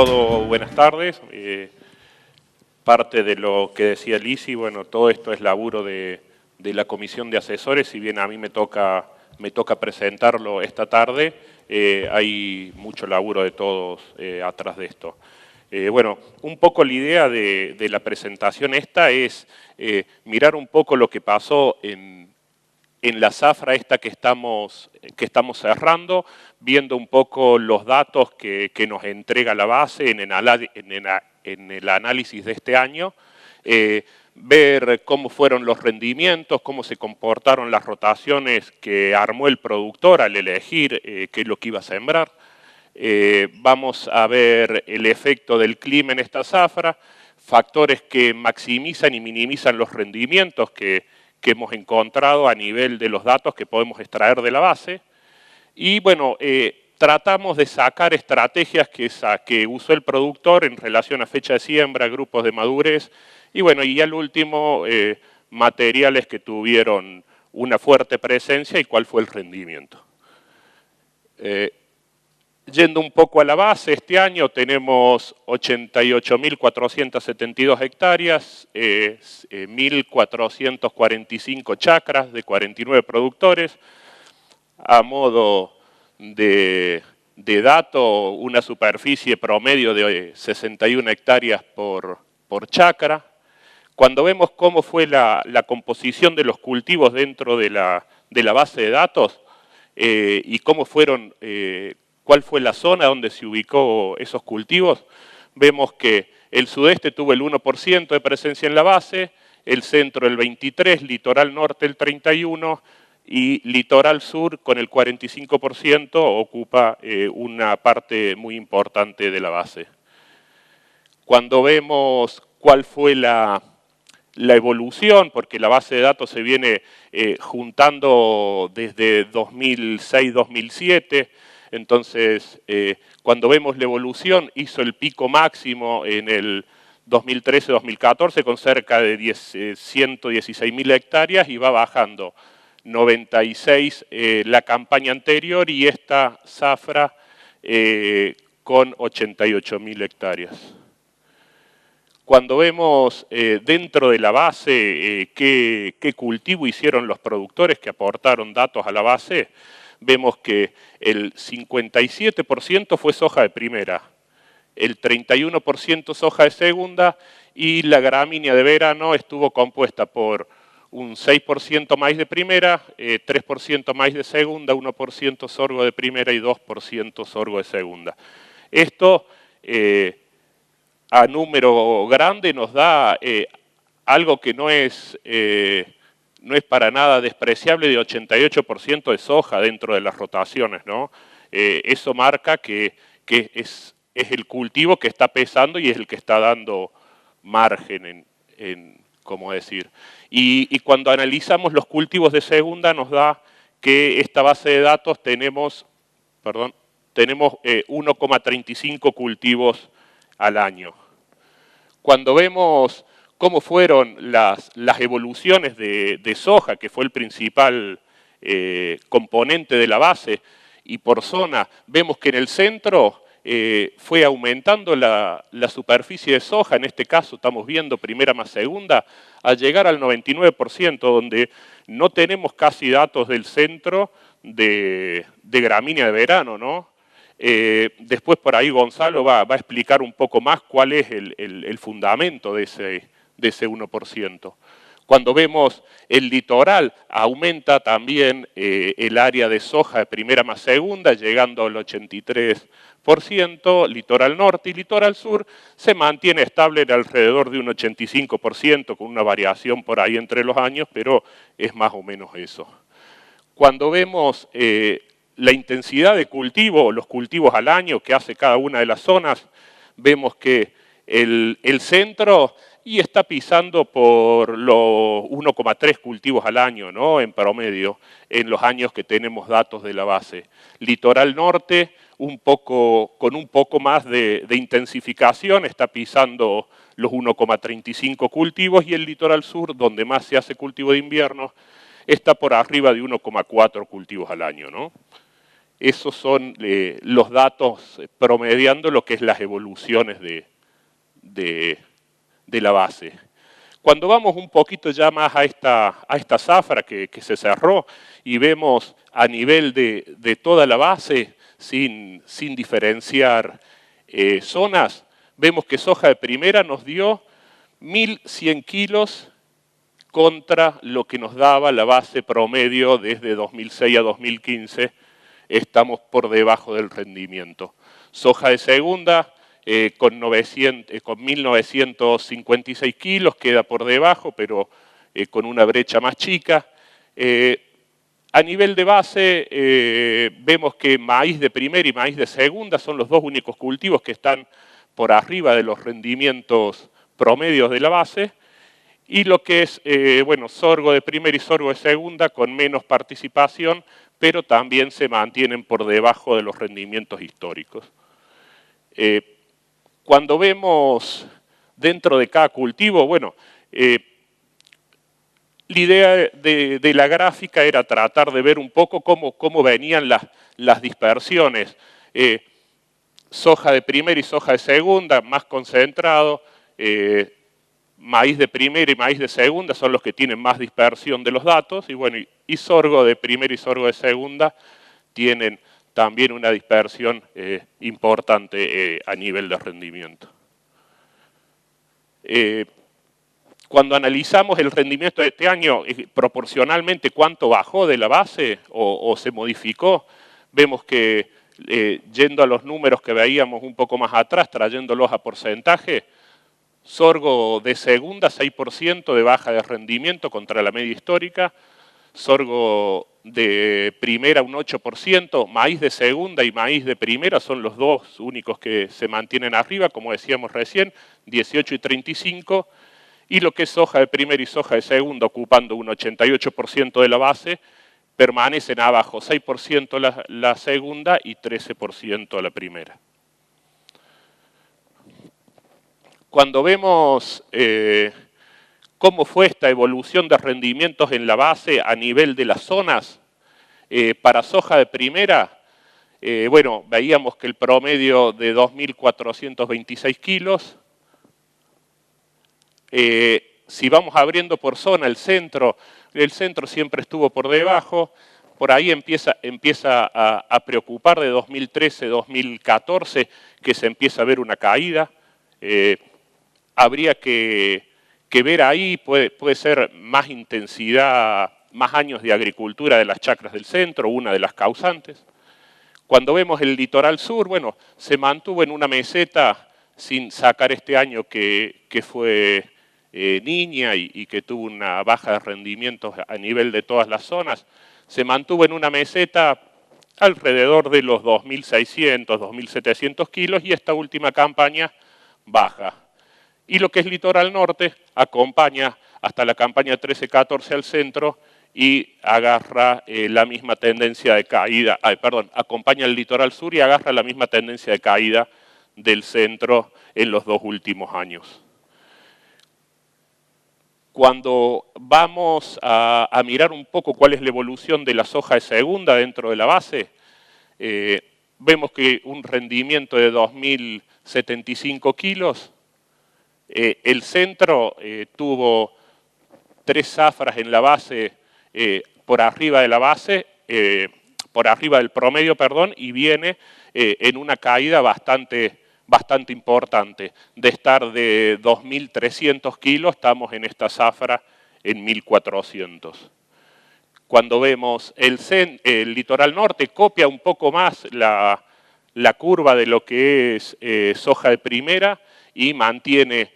todo, buenas tardes. Parte de lo que decía Lisi, bueno, todo esto es laburo de la comisión de asesores, si bien a mí me toca presentarlo esta tarde, hay mucho laburo de todos atrás de esto. Bueno, un poco la idea de la presentación esta es mirar un poco lo que pasó en la zafra esta que estamos cerrando, viendo un poco los datos que nos entrega la base en el análisis de este año, ver cómo fueron los rendimientos, cómo se comportaron las rotaciones que armó el productor al elegir qué es lo que iba a sembrar. Vamos a ver el efecto del clima en esta zafra, factores que maximizan y minimizan los rendimientos que hemos encontrado a nivel de los datos que podemos extraer de la base. Y bueno, tratamos de sacar estrategias que usó el productor en relación a fecha de siembra, grupos de madurez, y bueno, y al último, materiales que tuvieron una fuerte presencia y cuál fue el rendimiento. Yendo un poco a la base, este año tenemos 88.472 hectáreas, 1.445 chacras de 49 productores. A modo de dato, una superficie promedio de 61 hectáreas por chacra. Cuando vemos cómo fue la composición de los cultivos dentro de la base de datos y cómo fueron... cuál fue la zona donde se ubicó esos cultivos, vemos que el sudeste tuvo el 1% de presencia en la base, el centro el 23%, litoral norte el 31% y litoral sur con el 45% ocupa una parte muy importante de la base. Cuando vemos cuál fue la evolución, porque la base de datos se viene juntando desde 2006-2007, entonces, cuando vemos la evolución, hizo el pico máximo en el 2013-2014 con cerca de 116.000 hectáreas y va bajando 96 la campaña anterior y esta zafra con 88.000 hectáreas. Cuando vemos dentro de la base qué cultivo hicieron los productores que aportaron datos a la base, vemos que el 57% fue soja de primera, el 31% soja de segunda y la gramínea de verano estuvo compuesta por un 6% maíz de primera, 3% maíz de segunda, 1% sorgo de primera y 2% sorgo de segunda. Esto a número grande nos da algo que no es para nada despreciable, de 88% de soja dentro de las rotaciones, ¿no? Eso marca que es el cultivo que está pesando y es el que está dando margen ¿cómo decir? Y cuando analizamos los cultivos de segunda nos da que esta base de datos tenemos 1,35 cultivos al año. Cuando vemos cómo fueron las evoluciones de soja, que fue el principal componente de la base, y por zona, vemos que en el centro fue aumentando la superficie de soja, en este caso estamos viendo primera más segunda, a llegar al 99%, donde no tenemos casi datos del centro de gramínea de verano, ¿no? Después por ahí Gonzalo va a explicar un poco más cuál es el fundamento de ese 1%. Cuando vemos el litoral, aumenta también el área de soja de primera más segunda, llegando al 83%, litoral norte y litoral sur se mantiene estable en alrededor de un 85%, con una variación por ahí entre los años, pero es más o menos eso. Cuando vemos la intensidad de cultivo, los cultivos al año que hace cada una de las zonas, vemos que el centro y está pisando por los 1,3 cultivos al año, ¿no? En promedio, en los años que tenemos datos de la base. Litoral norte, con un poco más de intensificación, está pisando los 1,35 cultivos y el litoral sur, donde más se hace cultivo de invierno, está por arriba de 1,4 cultivos al año, ¿no? Esos son los datos promediando lo que es las evoluciones de la base. Cuando vamos un poquito ya más a esta zafra que se cerró y vemos a nivel de toda la base, sin diferenciar zonas, vemos que soja de primera nos dio 1.100 kilos contra lo que nos daba la base promedio desde 2006 a 2015, estamos por debajo del rendimiento. Soja de segunda con 1.956 kilos, queda por debajo, pero con una brecha más chica. A nivel de base, vemos que maíz de primera y maíz de segunda son los dos únicos cultivos que están por arriba de los rendimientos promedios de la base, y lo que es, bueno, sorgo de primera y sorgo de segunda con menos participación, pero también se mantienen por debajo de los rendimientos históricos. Cuando vemos dentro de cada cultivo, bueno, la idea de la gráfica era tratar de ver un poco cómo venían las dispersiones. Soja de primera y soja de segunda, más concentrado. Maíz de primera y maíz de segunda son los que tienen más dispersión de los datos. Y bueno, y sorgo de primera y sorgo de segunda tienen también una dispersión importante a nivel de rendimiento. Cuando analizamos el rendimiento de este año, proporcionalmente cuánto bajó de la base o se modificó, vemos que yendo a los números que veíamos un poco más atrás, trayéndolos a porcentaje, sorgo de segunda 6% de baja de rendimiento contra la media histórica, sorgo de primera un 8%, maíz de segunda y maíz de primera son los dos únicos que se mantienen arriba, como decíamos recién, 18 y 35, y lo que es soja de primera y soja de segunda, ocupando un 88% de la base, permanecen abajo, 6% la segunda y 13% la primera. Cuando vemos cómo fue esta evolución de rendimientos en la base a nivel de las zonas, para soja de primera, bueno, veíamos que el promedio de 2.426 kilos. Si vamos abriendo por zona, el centro siempre estuvo por debajo. Por ahí empieza a preocupar de 2013, 2014, que se empieza a ver una caída. Habría que ver ahí, puede ser más intensidad, más años de agricultura de las chacras del centro, una de las causantes. Cuando vemos el litoral sur, bueno, se mantuvo en una meseta sin sacar este año que fue niña y que tuvo una baja de rendimientos a nivel de todas las zonas. Se mantuvo en una meseta alrededor de los 2.600, 2.700 kilos y esta última campaña baja. Y lo que es litoral norte acompaña hasta la campaña 13-14 al centro y agarra la misma tendencia de caída, acompaña el litoral sur y agarra la misma tendencia de caída del centro en los dos últimos años. Cuando vamos a mirar un poco cuál es la evolución de la soja de segunda dentro de la base, vemos que un rendimiento de 2.075 kilos, el centro tuvo 3 zafras en la base, por arriba de la base, por arriba del promedio, perdón, y viene en una caída bastante importante. De estar de 2.300 kilos, estamos en esta zafra en 1.400. Cuando vemos el litoral norte, copia un poco más la curva de lo que es soja de primera y mantiene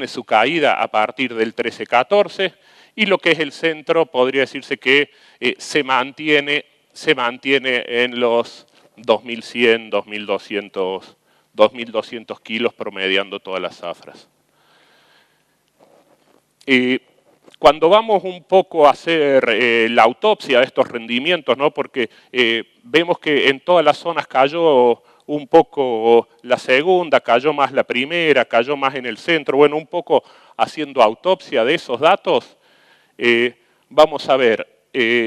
su caída a partir del 13-14, y lo que es el centro podría decirse que se mantiene en los 2.100, 2.200 kilos promediando todas las zafras. Cuando vamos un poco a hacer la autopsia de estos rendimientos, ¿no? Porque vemos que en todas las zonas cayó un poco la segunda, cayó más la primera, cayó más en el centro. Bueno, un poco haciendo autopsia de esos datos, vamos a ver,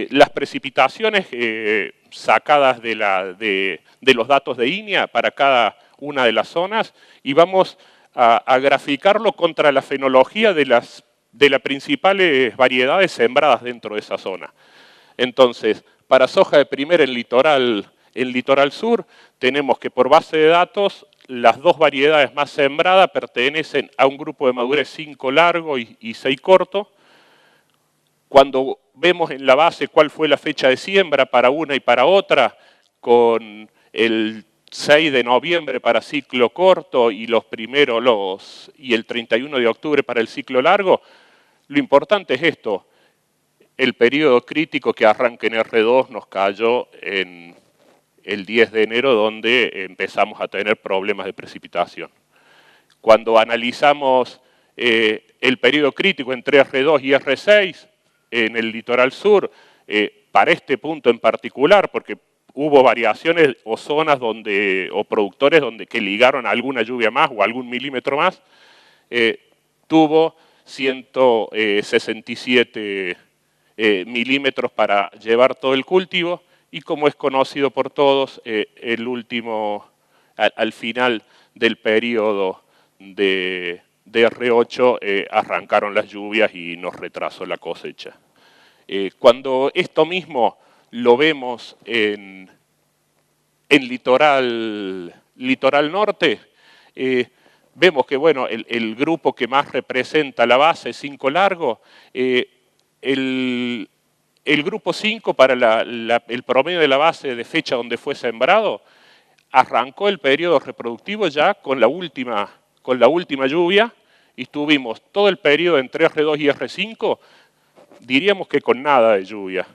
las precipitaciones sacadas de los datos de INEA para cada una de las zonas y vamos a graficarlo contra la fenología de las principales variedades sembradas dentro de esa zona. Entonces, para soja de primera en litoral sur, tenemos que por base de datos, las dos variedades más sembradas pertenecen a un grupo de madurez 5 largo y 6 corto. Cuando vemos en la base cuál fue la fecha de siembra para una y para otra, con el 6 de noviembre para ciclo corto y y el 31 de octubre para el ciclo largo, lo importante es esto. El periodo crítico que arranca en R2 nos cayó en el 10 de enero, donde empezamos a tener problemas de precipitación. Cuando analizamos el periodo crítico entre R2 y R6 en el litoral sur, para este punto en particular, porque hubo variaciones o zonas o productores que ligaron alguna lluvia más o algún milímetro más, tuvo 167 milímetros para llevar todo el cultivo y como es conocido por todos, al final del periodo de R8 arrancaron las lluvias y nos retrasó la cosecha. Cuando esto mismo lo vemos en litoral norte, vemos que bueno, el grupo que más representa la base 5 largo, el grupo 5 para el promedio de la base de fecha donde fue sembrado, arrancó el periodo reproductivo ya con la última lluvia y tuvimos todo el periodo entre R2 y R5, diríamos que con nada de lluvia.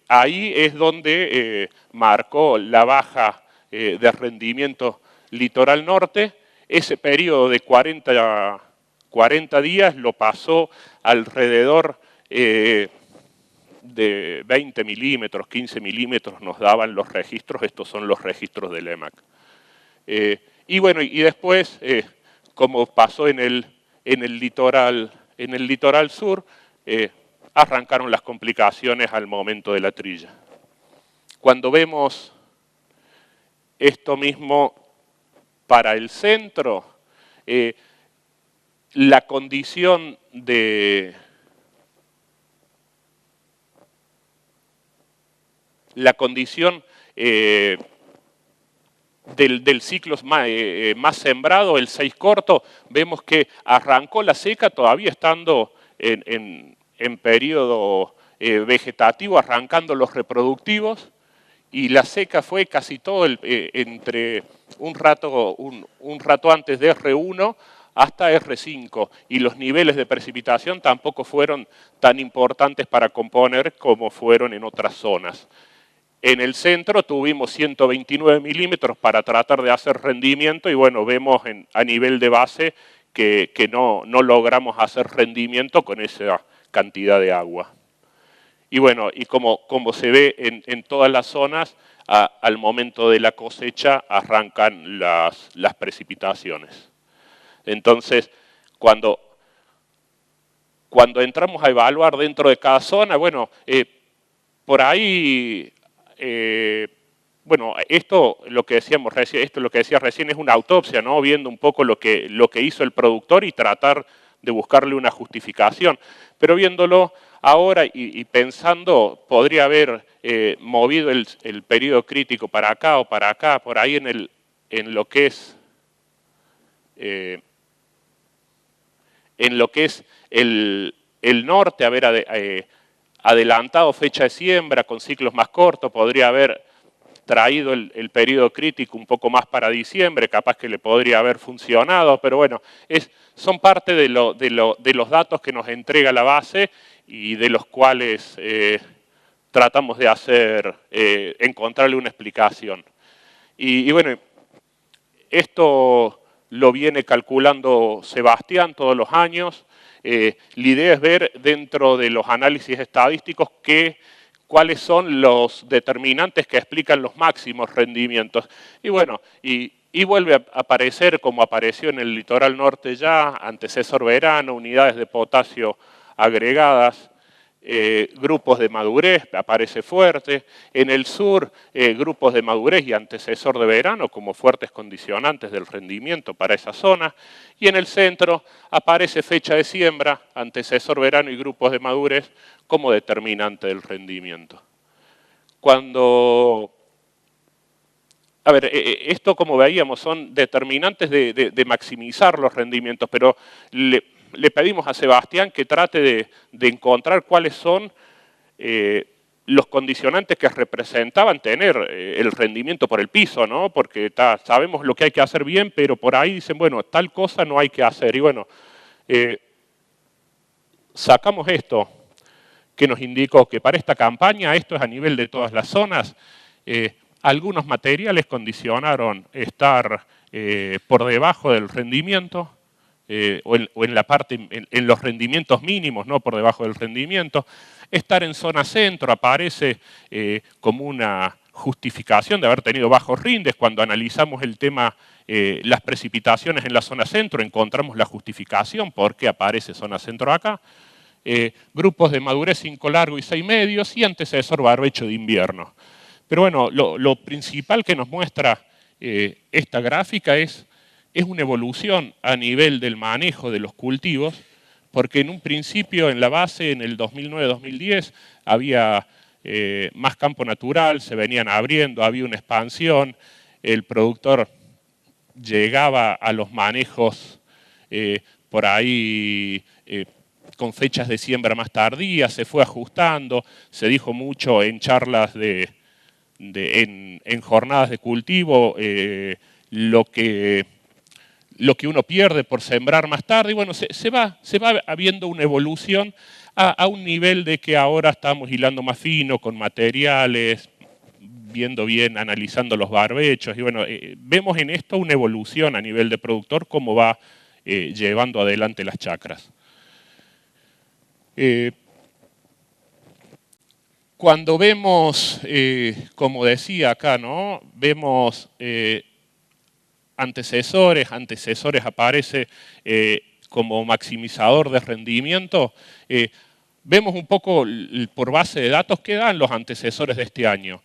Ahí es donde marcó la baja de rendimiento litoral norte. Ese periodo de 40 días lo pasó alrededor de 20 milímetros, 15 milímetros nos daban los registros, estos son los registros del EMAC. Y bueno, y después, como pasó en el litoral sur, arrancaron las complicaciones al momento de la trilla. Cuando vemos esto mismo para el centro, la condición del ciclo más sembrado, el 6 corto, vemos que arrancó la seca todavía estando en periodo vegetativo, arrancando los reproductivos, y la seca fue casi todo entre un rato antes de R1 hasta R5, y los niveles de precipitación tampoco fueron tan importantes para componer como fueron en otras zonas. En el centro tuvimos 129 milímetros para tratar de hacer rendimiento y bueno, vemos a nivel de base que no logramos hacer rendimiento con esa cantidad de agua. Y bueno, y como se ve en todas las zonas, al momento de la cosecha arrancan las precipitaciones. Entonces, cuando entramos a evaluar dentro de cada zona, bueno, por ahí... bueno, esto lo que decíamos recién, es una autopsia, ¿no? Viendo un poco lo que hizo el productor y tratar de buscarle una justificación. Pero viéndolo ahora y pensando, podría haber movido el periodo crítico para acá o para acá, por ahí en lo que es el norte, haber adelantado fecha de siembra con ciclos más cortos, podría haber traído el periodo crítico un poco más para diciembre, capaz que le podría haber funcionado, pero bueno, son parte de los datos que nos entrega la base y de los cuales tratamos de encontrarle una explicación. Y bueno, esto lo viene calculando Sebastián todos los años. La idea es ver dentro de los análisis estadísticos cuáles son los determinantes que explican los máximos rendimientos. Y bueno, y vuelve a aparecer como apareció en el litoral norte ya, antecesor verano, unidades de potasio agregadas. grupos de madurez, aparece fuerte. En el sur, grupos de madurez y antecesor de verano como fuertes condicionantes del rendimiento para esa zona. Y en el centro aparece fecha de siembra, antecesor verano y grupos de madurez como determinante del rendimiento. A ver, esto como veíamos son determinantes de maximizar los rendimientos, pero le pedimos a Sebastián que trate de encontrar cuáles son los condicionantes que representaban tener el rendimiento por el piso, ¿no? Porque sabemos lo que hay que hacer bien, pero por ahí dicen, bueno, tal cosa no hay que hacer. Y bueno, sacamos esto que nos indicó que para esta campaña, esto es a nivel de todas las zonas, algunos materiales condicionaron estar por debajo del rendimiento, o en la parte, en los rendimientos mínimos, no por debajo del rendimiento. Estar en zona centro aparece como una justificación de haber tenido bajos rindes. Cuando analizamos el tema, las precipitaciones en la zona centro, encontramos la justificación por qué aparece zona centro acá. Grupos de madurez 5 largo y 6 medios y antecesor barbecho de invierno. Pero bueno, lo principal que nos muestra esta gráfica es una evolución a nivel del manejo de los cultivos, porque en un principio en la base, en el 2009-2010, había más campo natural, se venían abriendo, había una expansión, el productor llegaba a los manejos por ahí con fechas de siembra más tardías, se fue ajustando, se dijo mucho en charlas en jornadas de cultivo, lo que uno pierde por sembrar más tarde, y bueno, se va habiendo una evolución a un nivel de que ahora estamos hilando más fino, con materiales, viendo bien, analizando los barbechos, y bueno, vemos en esto una evolución a nivel de productor, cómo va llevando adelante las chacras. Cuando vemos, como decía acá, ¿no? Vemos antecesores aparece como maximizador de rendimiento. Vemos un poco por base de datos qué dan los antecesores de este año.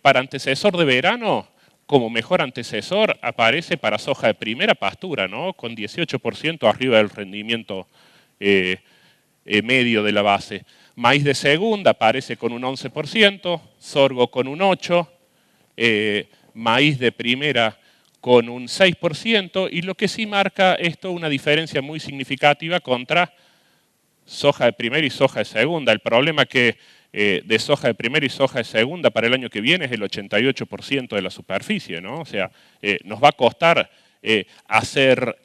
Para antecesor de verano, como mejor antecesor, aparece para soja de primera pastura, ¿no? Con 18% arriba del rendimiento medio de la base. Maíz de segunda aparece con un 11%, sorgo con un 8%, maíz de primera con un 6%, y lo que sí marca esto una diferencia muy significativa contra soja de primera y soja de segunda. El problema que de soja de primera y soja de segunda para el año que viene es el 88% de la superficie, ¿no? O sea, nos va a costar hacer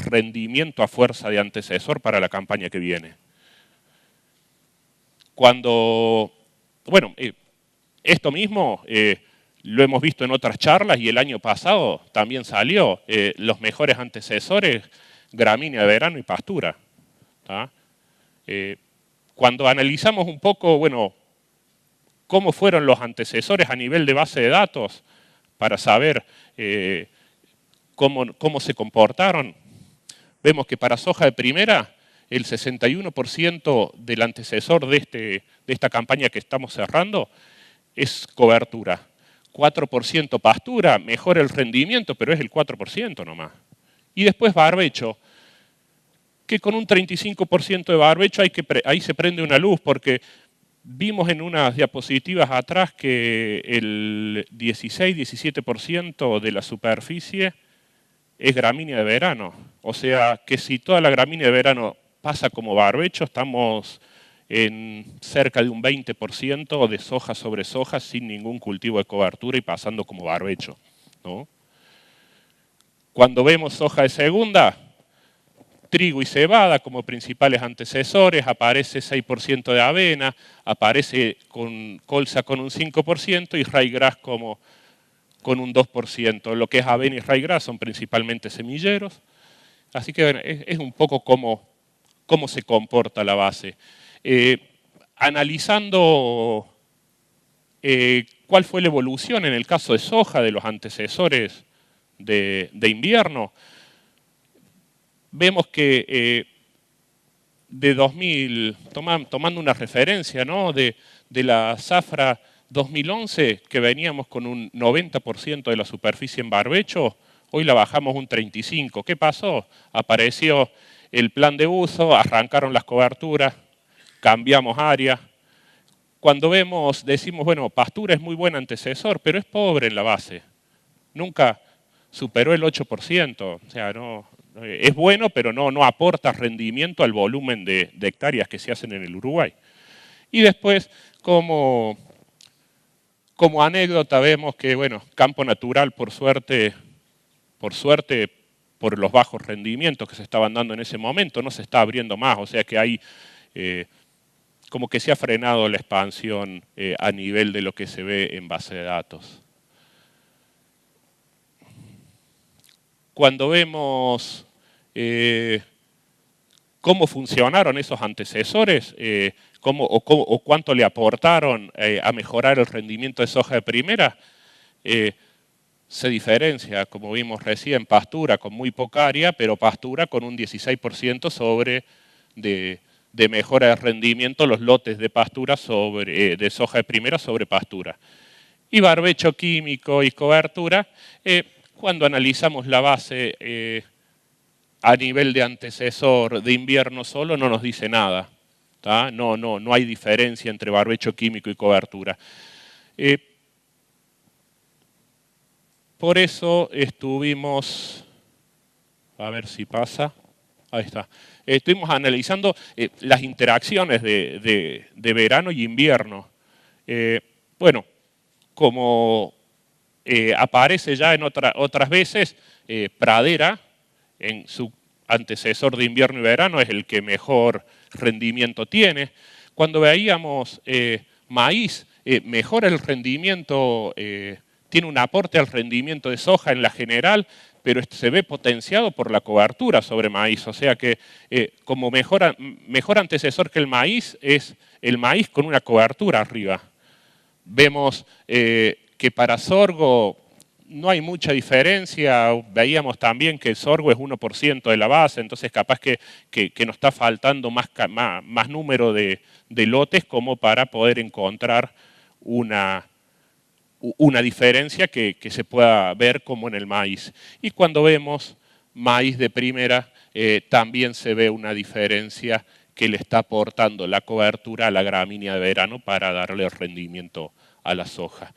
rendimiento a fuerza de antecesor para la campaña que viene. Bueno, esto mismo lo hemos visto en otras charlas y el año pasado también salió, los mejores antecesores, gramínea de verano y pastura. Cuando analizamos un poco, bueno, cómo fueron los antecesores a nivel de base de datos para saber cómo se comportaron, vemos que para soja de primera, el 61% del antecesor de esta campaña que estamos cerrando es cobertura. 4% pastura, mejora el rendimiento, pero es el 4% nomás. Y después barbecho, que con un 35% de barbecho ahí se prende una luz, porque vimos en unas diapositivas atrás que el 16-17% de la superficie es gramínea de verano. O sea, que si toda la gramínea de verano pasa como barbecho, estamos en cerca de un 20% de soja sobre soja sin ningún cultivo de cobertura y pasando como barbecho, ¿no? Cuando vemos soja de segunda, trigo y cebada como principales antecesores, aparece 6% de avena, aparece con colza con un 5% y ryegrass con un 2%. Lo que es avena y ryegrass son principalmente semilleros. Así que bueno, es un poco cómo se comporta la base. Analizando cuál fue la evolución en el caso de soja de los antecesores de invierno, vemos que de 2000, tomando una referencia, ¿no?, de la zafra 2011, que veníamos con un 90% de la superficie en barbecho, hoy la bajamos un 35%. ¿Qué pasó? Apareció el plan de uso, arrancaron las coberturas, cambiamos área. Cuando decimos, bueno, pastura es muy buen antecesor, pero es pobre en la base. Nunca superó el 8%. O sea, es bueno, pero no aporta rendimiento al volumen de hectáreas que se hacen en el Uruguay. Y después, como anécdota, vemos que, bueno, campo natural, por suerte, por los bajos rendimientos que se estaban dando en ese momento, no se está abriendo más. O sea que hay, como que se ha frenado la expansión a nivel de lo que se ve en base de datos. Cuando vemos cómo funcionaron esos antecesores, o cuánto le aportaron a mejorar el rendimiento de soja de primera, se diferencia, como vimos recién, pastura con muy poca área, pero pastura con un 16% de mejora de rendimiento, los lotes de pastura de soja de primera sobre pastura. Y barbecho químico y cobertura, cuando analizamos la base a nivel de antecesor de invierno solo, no nos dice nada. No hay diferencia entre barbecho químico y cobertura. Por eso estuvimos, a ver si pasa, ahí está. Estuvimos analizando las interacciones de verano y invierno. Bueno, como aparece ya en otras veces, pradera, en su antecesor de invierno y verano, es el que mejor rendimiento tiene. Cuando veíamos maíz, mejora el rendimiento, tiene un aporte al rendimiento de soja en la general, pero se ve potenciado por la cobertura sobre maíz. O sea que como mejor antecesor que el maíz es el maíz con una cobertura arriba. Vemos que para sorgo no hay mucha diferencia. Veíamos también que el sorgo es 1% de la base, entonces capaz que nos está faltando más número de lotes como para poder encontrar una diferencia que se pueda ver como en el maíz. Y cuando vemos maíz de primera, también se ve una diferencia que le está aportando la cobertura a la gramínea de verano para darle rendimiento a la soja.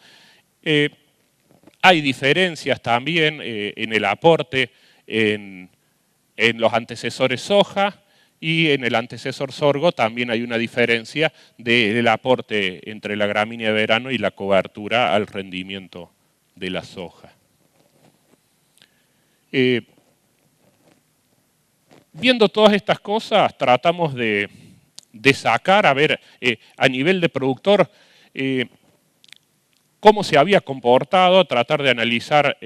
Hay diferencias también en el aporte en los antecesores soja, y en el antecesor sorgo también hay una diferencia del aporte entre la gramínea de verano y la cobertura al rendimiento de la soja. Viendo todas estas cosas, tratamos de sacar, a ver, a nivel de productor, cómo se había comportado, tratar de analizar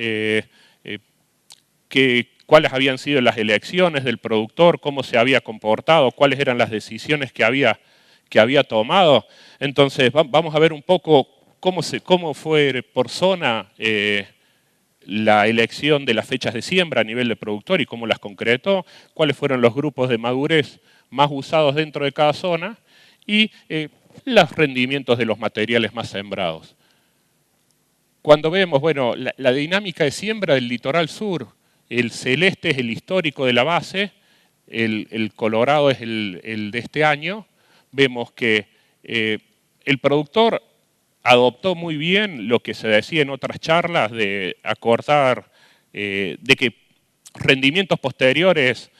cuáles habían sido las elecciones del productor, cómo se había comportado, cuáles eran las decisiones que había tomado. Entonces, vamos a ver un poco cómo fue por zona la elección de las fechas de siembra a nivel de productor y cómo las concretó, cuáles fueron los grupos de madurez más usados dentro de cada zona y los rendimientos de los materiales más sembrados. Cuando vemos, bueno, la dinámica de siembra del litoral sur, el celeste es el histórico de la base, el colorado es el de este año, vemos que el productor adoptó muy bien lo que se decía en otras charlas de acortar, de que rendimientos posteriores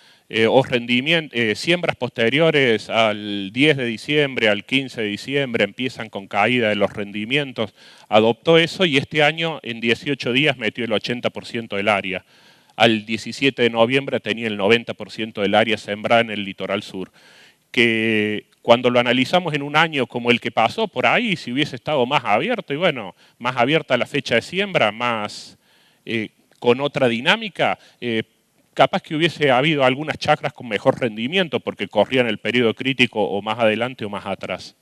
siembras posteriores al 10 de diciembre, al 15 de diciembre, empiezan con caída de los rendimientos. Adoptó eso y este año en 18 días metió el 80% del área. Al 17 de noviembre tenía el 90% del área sembrada en el litoral sur. Que cuando lo analizamos en un año como el que pasó por ahí, si hubiese estado más abierto, y bueno, más abierta la fecha de siembra, más con otra dinámica, capaz que hubiese habido algunas chacras con mejor rendimiento porque corrían el periodo crítico o más adelante o más atrás.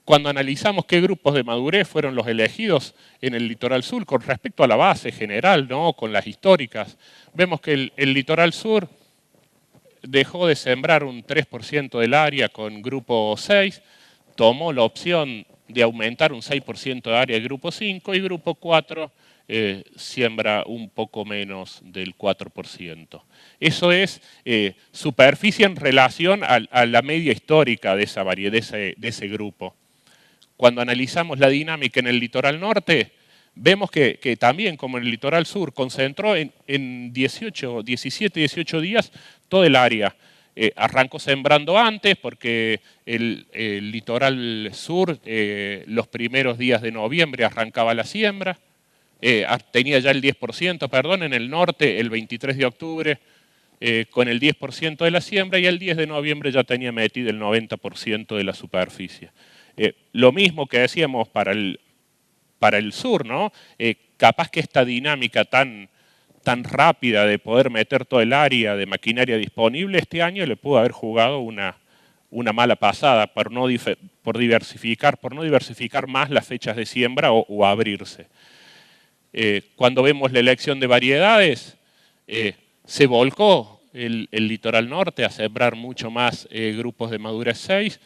Cuando analizamos qué grupos de madurez fueron los elegidos en el litoral sur con respecto a la base general, ¿no?, con las históricas, vemos que el litoral sur dejó de sembrar un 3% del área con grupo 6, tomó la opción de aumentar un 6% de área del grupo 5 y grupo 4 siembra un poco menos del 4%. Eso es superficie en relación a la media histórica de esa variedad, de ese grupo. Cuando analizamos la dinámica en el litoral norte, vemos que también, como en el litoral sur, concentró en 17, 18 días todo el área. Arrancó sembrando antes porque el litoral sur, los primeros días de noviembre arrancaba la siembra. Tenía ya el 10%, perdón, en el norte el 23 de octubre con el 10% de la siembra y el 10 de noviembre ya tenía metido el 90% de la superficie. Lo mismo que decíamos para el sur, ¿no? Capaz que esta dinámica tan rápida de poder meter todo el área de maquinaria disponible este año le pudo haber jugado una mala pasada por no diversificar más las fechas de siembra o abrirse. Cuando vemos la elección de variedades, se volcó el litoral norte a sembrar mucho más grupos de madurez 6,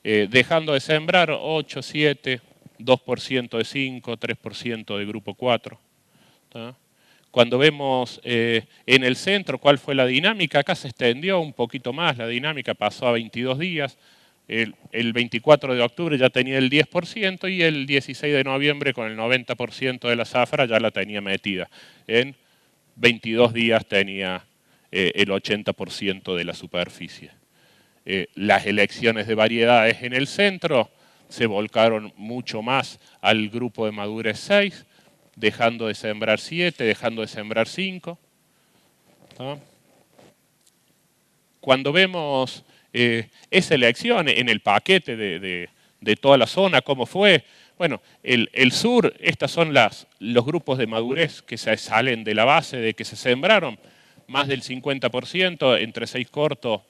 dejando de sembrar 8, 7, 2% de 5, 3% de grupo 4. ¿Tá? Cuando vemos en el centro cuál fue la dinámica, acá se extendió un poquito más, la dinámica pasó a 22 días, el 24 de octubre ya tenía el 10% y el 16 de noviembre con el 90% de la zafra ya la tenía metida. En 22 días tenía el 80% de la superficie. Las elecciones de variedades en el centro se volcaron mucho más al grupo de madurez 6, dejando de sembrar 7, dejando de sembrar 5. ¿No? Cuando vemos esa elección en el paquete de toda la zona, cómo fue, bueno, el sur, estos son los grupos de madurez que se salen de la base de que se sembraron, más del 50% entre 6 cortos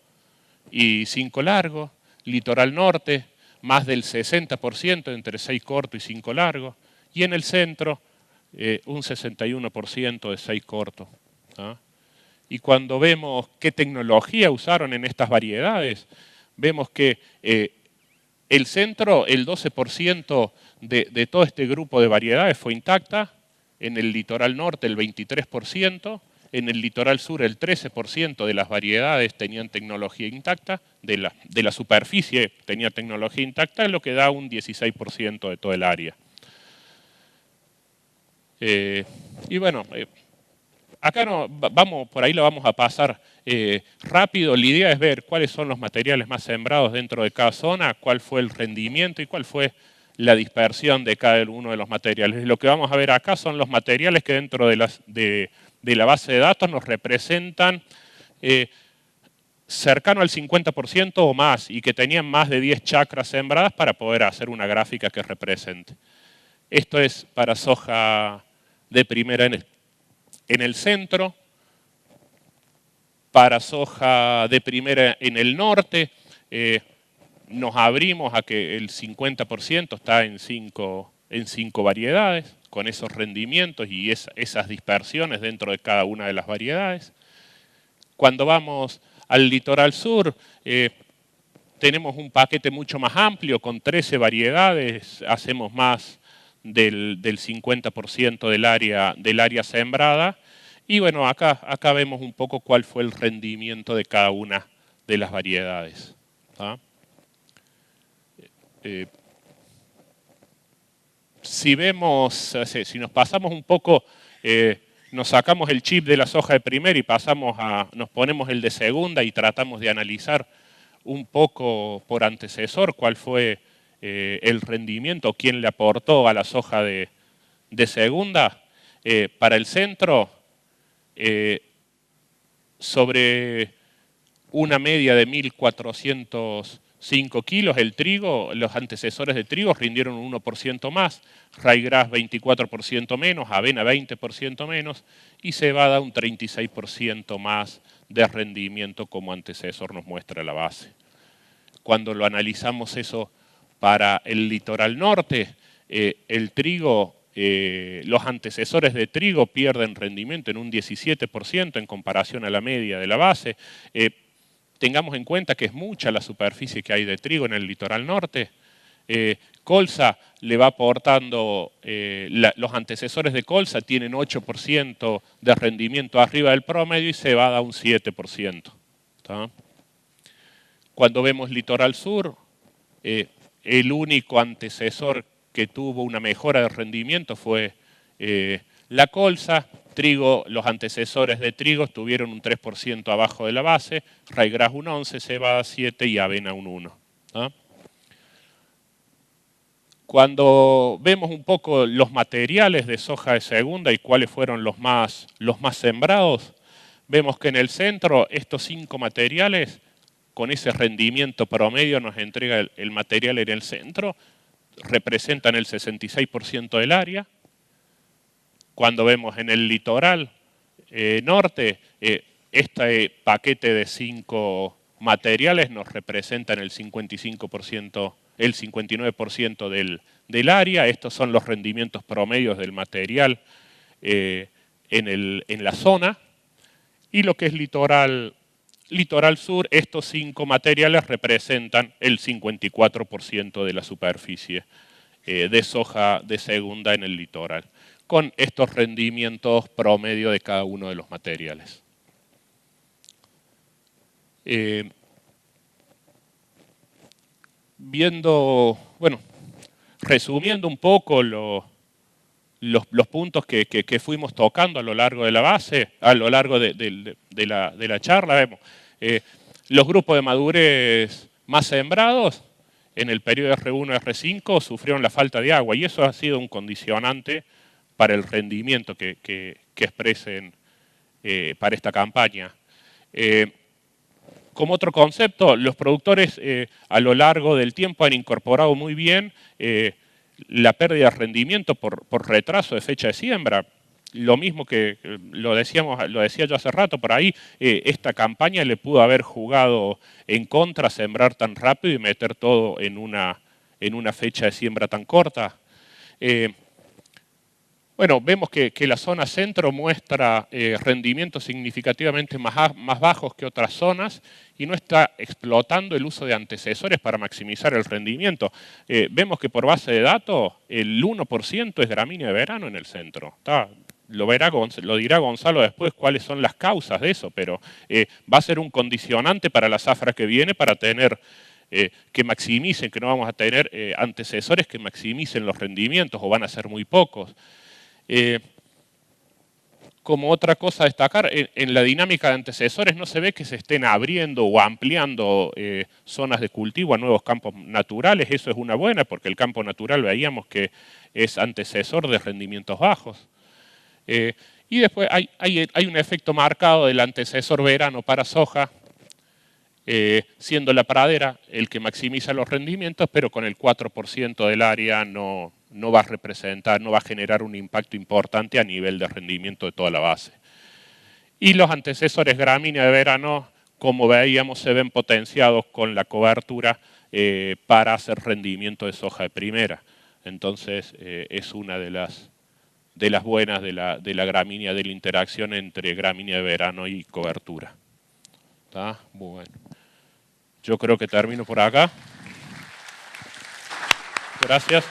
y 5 largos, litoral norte, más del 60% entre 6 cortos y 5 largos, y en el centro un 61% de 6 cortos. ¿Ah? Y cuando vemos qué tecnología usaron en estas variedades, vemos que el centro, el 12% de todo este grupo de variedades fue intacta, en el litoral norte el 23%, en el litoral sur el 13% de las variedades tenían tecnología intacta, de la superficie tenía tecnología intacta, lo que da un 16% de todo el área. Y bueno, acá por ahí lo vamos a pasar rápido. La idea es ver cuáles son los materiales más sembrados dentro de cada zona, cuál fue el rendimiento y cuál fue la dispersión de cada uno de los materiales. Lo que vamos a ver acá son los materiales que dentro de la base de datos nos representan cercano al 50% o más y que tenían más de 10 chacras sembradas para poder hacer una gráfica que represente. Esto es para soja de primera en el centro, para soja de primera en el norte, nos abrimos a que el 50% está en 5 variedades, con esos rendimientos y esas dispersiones dentro de cada una de las variedades. Cuando vamos al litoral sur, tenemos un paquete mucho más amplio, con 13 variedades, hacemos más del 50% del área sembrada. Y bueno, acá vemos un poco cuál fue el rendimiento de cada una de las variedades. ¿Ah? Si nos pasamos un poco, nos sacamos el chip de la soja de primera y nos ponemos el de segunda y tratamos de analizar un poco por antecesor cuál fue el rendimiento, quién le aportó a la soja de segunda. Para el centro, sobre una media de 1.405 kilos, el trigo, los antecesores de trigo rindieron un 1% más, ryegrass 24% menos, avena 20% menos y cebada un 36% más de rendimiento como antecesor nos muestra la base. Cuando lo analizamos eso para el litoral norte, el trigo, los antecesores de trigo pierden rendimiento en un 17% en comparación a la media de la base. tengamos en cuenta que es mucha la superficie que hay de trigo en el litoral norte. Colza le va aportando, los antecesores de colza tienen 8% de rendimiento arriba del promedio y cebada un 7%. ¿Tá? Cuando vemos litoral sur, el único antecesor que tuvo una mejora de rendimiento fue la colza. Trigo, los antecesores de trigo tuvieron un 3% abajo de la base, ryegrass un 11%, cebada 7% y avena un 1%. ¿Ah? Cuando vemos un poco los materiales de soja de segunda y cuáles fueron los más sembrados, vemos que en el centro estos 5 materiales, con ese rendimiento promedio nos entrega el material en el centro, representan el 66% del área. Cuando vemos en el litoral norte, este paquete de 5 materiales nos representan el 55%, el 59% del área. Estos son los rendimientos promedios del material en la zona. Y lo que es litoral sur, estos 5 materiales representan el 54% de la superficie de soja de segunda en el litoral, con estos rendimientos promedio de cada uno de los materiales. Resumiendo un poco los puntos que fuimos tocando a lo largo de la base, a lo largo de la charla, vemos los grupos de madurez más sembrados en el periodo R1 y R5 sufrieron la falta de agua y eso ha sido un condicionante para el rendimiento que expresen para esta campaña. Como otro concepto, los productores a lo largo del tiempo han incorporado muy bien la pérdida de rendimiento por retraso de fecha de siembra. Lo mismo que lo decía yo hace rato, por ahí esta campaña le pudo haber jugado en contra sembrar tan rápido y meter todo en una fecha de siembra tan corta. Vemos que la zona centro muestra rendimientos significativamente más bajos que otras zonas y no está explotando el uso de antecesores para maximizar el rendimiento. Vemos que por base de datos el 1% es gramínea de verano en el centro. Lo dirá Gonzalo después cuáles son las causas de eso, pero va a ser un condicionante para la zafra que viene para tener que maximicen, que no vamos a tener antecesores que maximicen los rendimientos o van a ser muy pocos. Como otra cosa a destacar, en la dinámica de antecesores no se ve que se estén abriendo o ampliando zonas de cultivo a nuevos campos naturales. Eso es una buena porque el campo natural veíamos que es antecesor de rendimientos bajos. Y después hay un efecto marcado del antecesor verano para soja, siendo la pradera el que maximiza los rendimientos, pero con el 4% del área no va a generar un impacto importante a nivel de rendimiento de toda la base. Y los antecesores gramínea de verano, como veíamos, se ven potenciados con la cobertura para hacer rendimiento de soja de primera. Entonces es una de las buenas de la gramínea, de la interacción entre gramínea de verano y cobertura. ¿Está? Bueno. Yo creo que termino por acá. Gracias.